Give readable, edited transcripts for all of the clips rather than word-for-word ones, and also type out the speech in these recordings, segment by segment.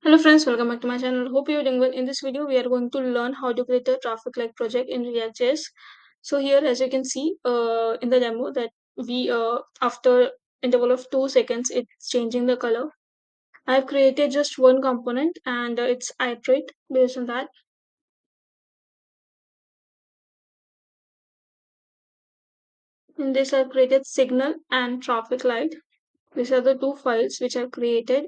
Hello friends, welcome back to my channel. Hope you're doing well. In this video, we are going to learn how to create a traffic light project in React.js. So here, as you can see in the demo, that we after interval of 2 seconds, it's changing the color. I've created just one component and it's iterate based on that. In this, I've created signal and traffic light. These are the two files which I've created.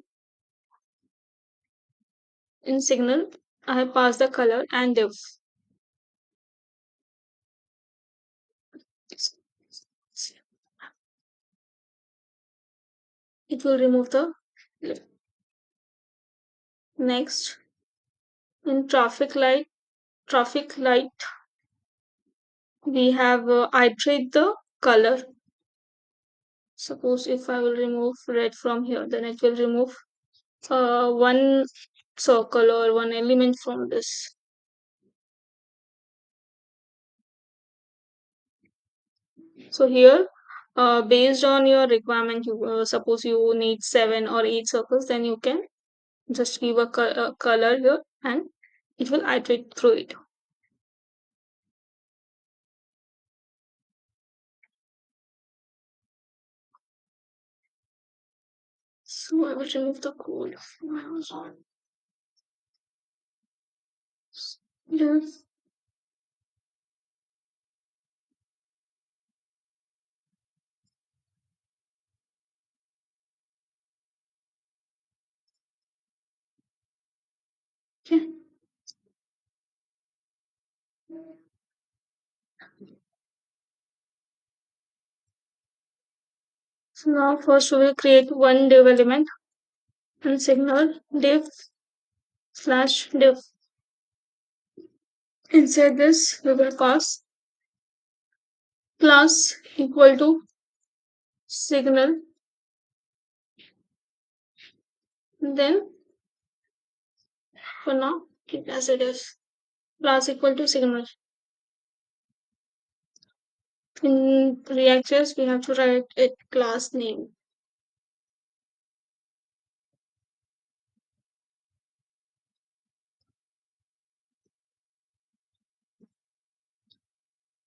In signal, I have passed the color and div. It will remove the next. In traffic light we have iterate the color. Suppose if I will remove red from here, then it will remove one circle or one element from this. So here, based on your requirement, you suppose you need 7 or 8 circles, then you can just give a color here and it will iterate through it. So I will remove the code. Yes. Okay. So now first we will create one div element and signal div slash div. Inside this we will pass class equal to signal, then for now keep as it is, class equal to signal. In React.js we have to write it class name.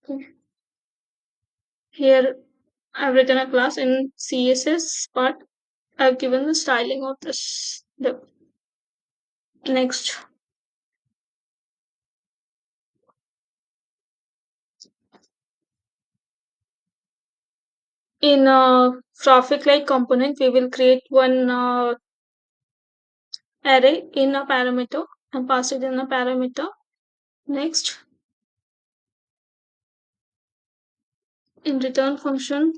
Okay. Here I've written a class. In CSS part I've given the styling of this div. Next, in traffic light component we will create one array in a parameter and pass it in a parameter. Next, in return function,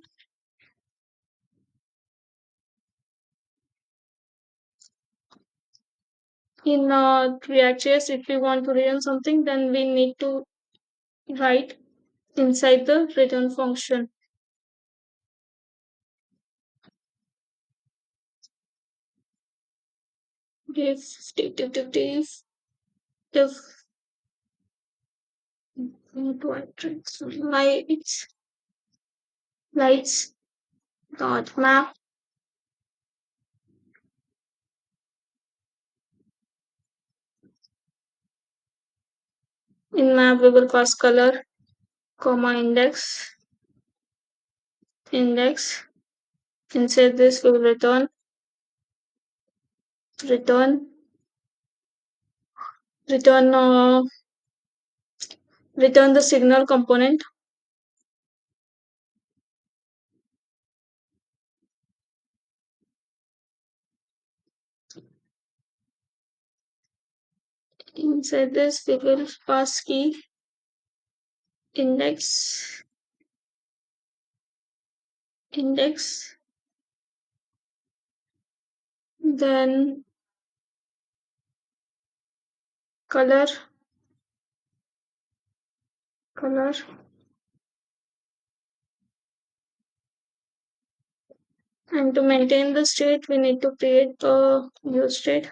in React.js, if we want to return something, then we need to write inside the return function. Div into lights lights dot map. In map we will pass color, comma index. Inside this we will return return return the signal component. Inside this we will pass key index index, then color color, and to maintain the state we need to create a new state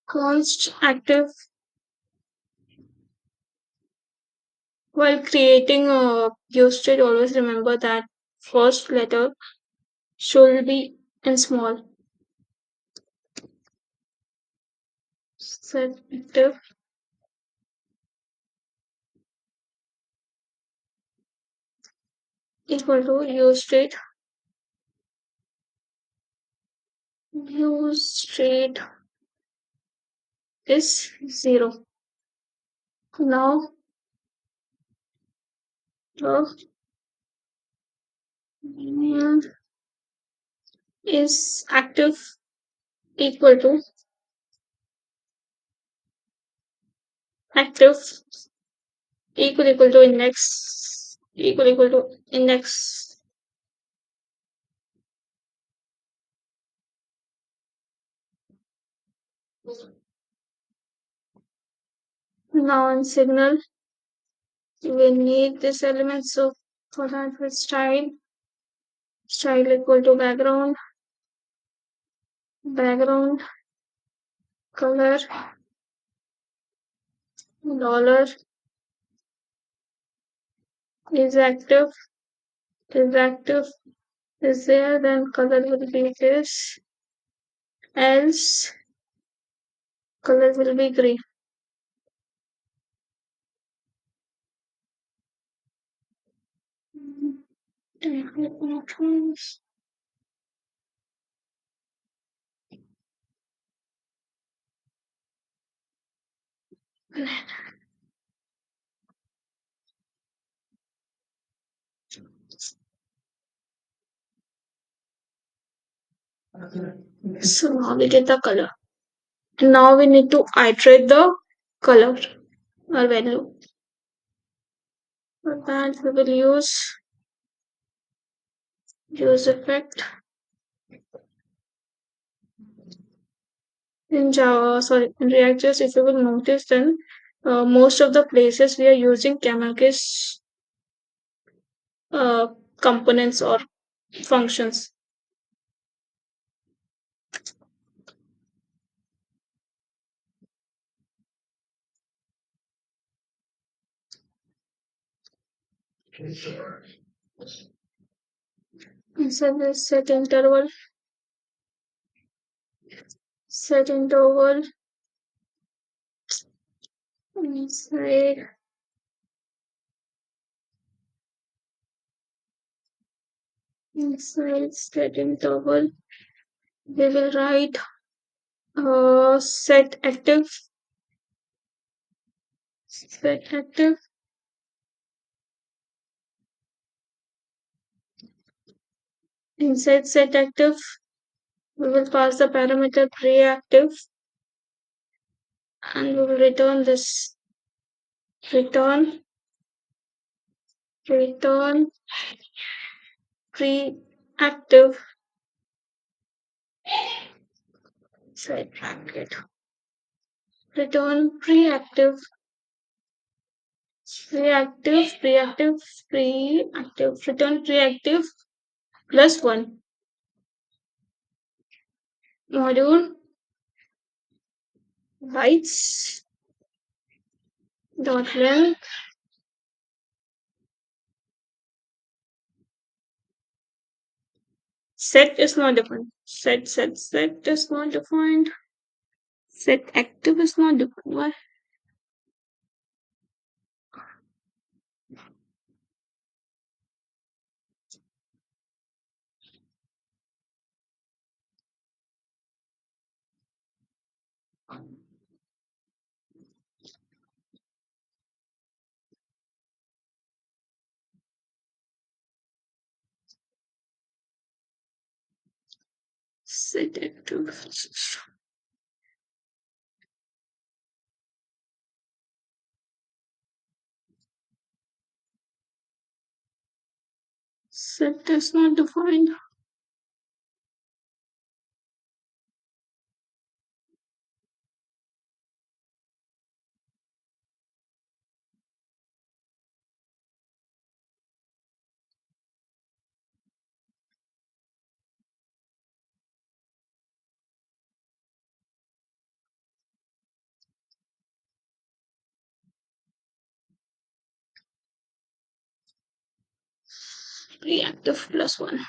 const active. While creating a view state, always remember that first letter should be in small. Set active equal to use straight. Use straight is 0. Now the name is active equal to active equal to index equal to index. Now in signal we need this element, so for that with style equal to background color dollar is active is there, then color will be this, else color will be gray. So now we get the color. Now we need to iterate the color or value. For that we will use effect in Java. Sorry, in React.js. If you will notice, then most of the places we are using camel case uh, components or functions. Inside this set interval inside set interval we will write set active inside set active we will pass the parameter pre-active and we will return this return pre-active side bracket return preactive return preactive plus 1 module bytes dot length set is not defined set is not defined set active is not defined. Why? Set active set is not defined. Reactive plus one.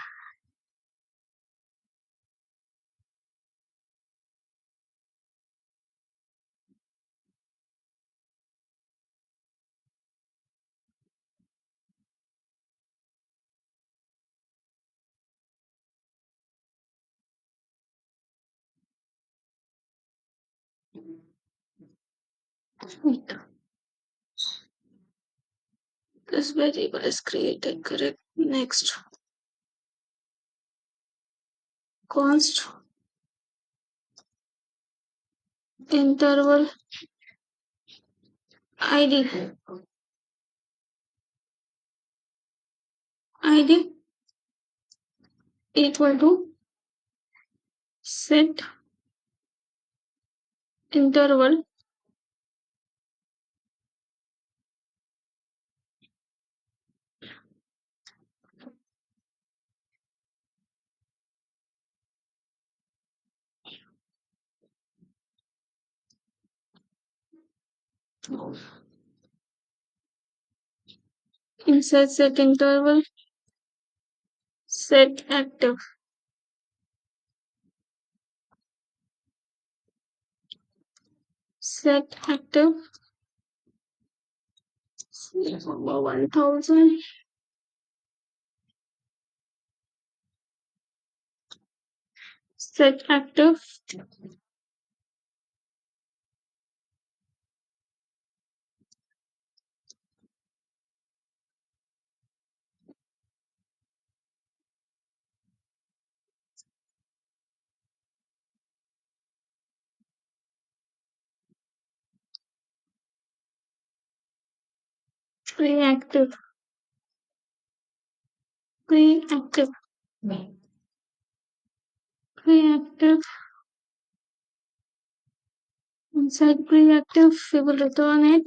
Wait, this variable is created, correct? Next, const interval id id equal to set interval inside set interval set active set active 1000 set active preactive preactive preactive inside preactive we will return it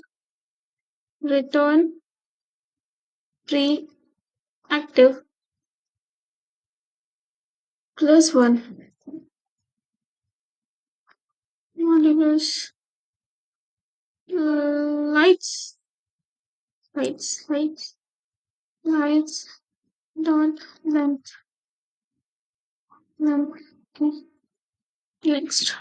return preactive plus one modulus lights lights dot length length okay. Next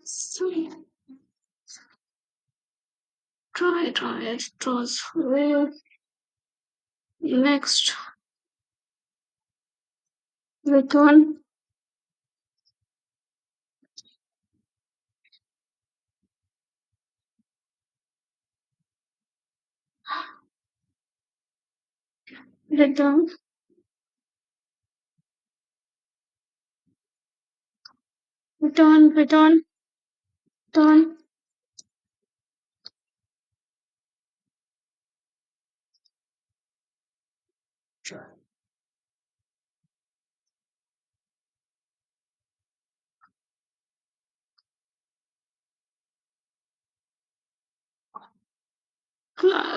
so try it transfer next return return return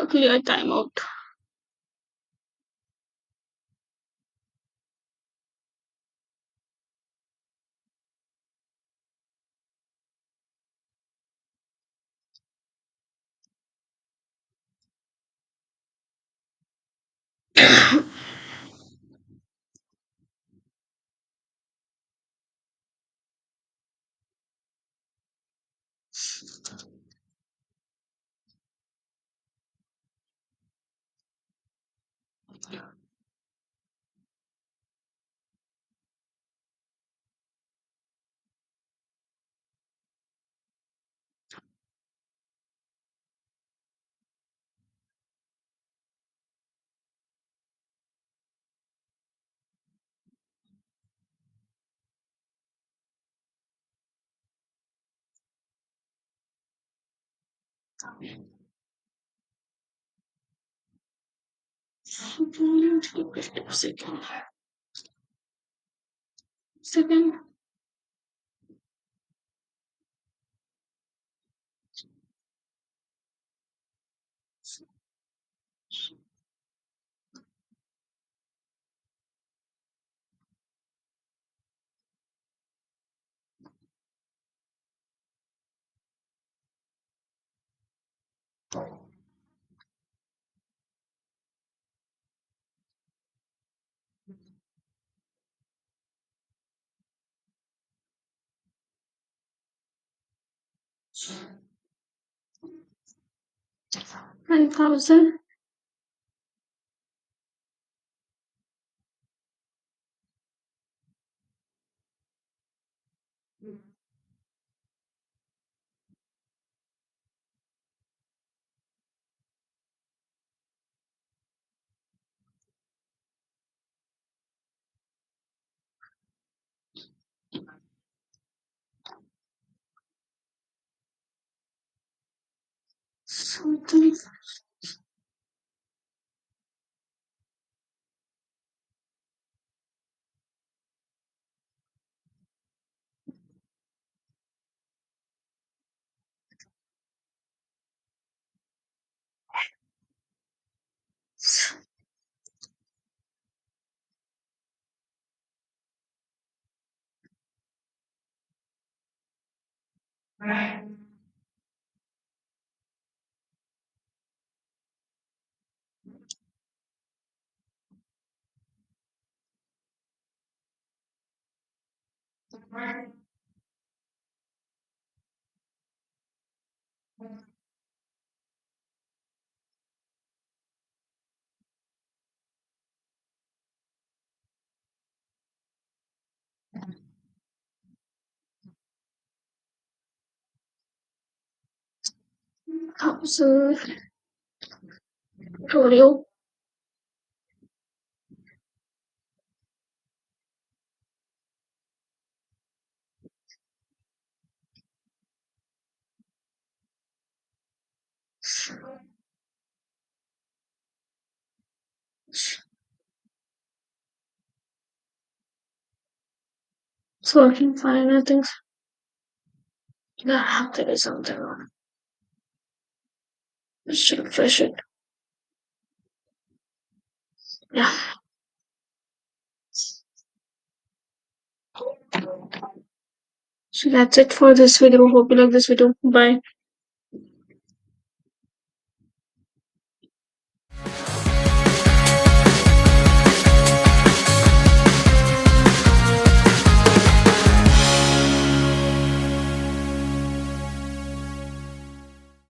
clear timeout. Second Second. 9,000. Something. Thousand. Rodeo. So I can find, I think. Yeah, there is something wrong. I should refresh it. Yeah. So that's it for this video. Hope you like this video. Bye.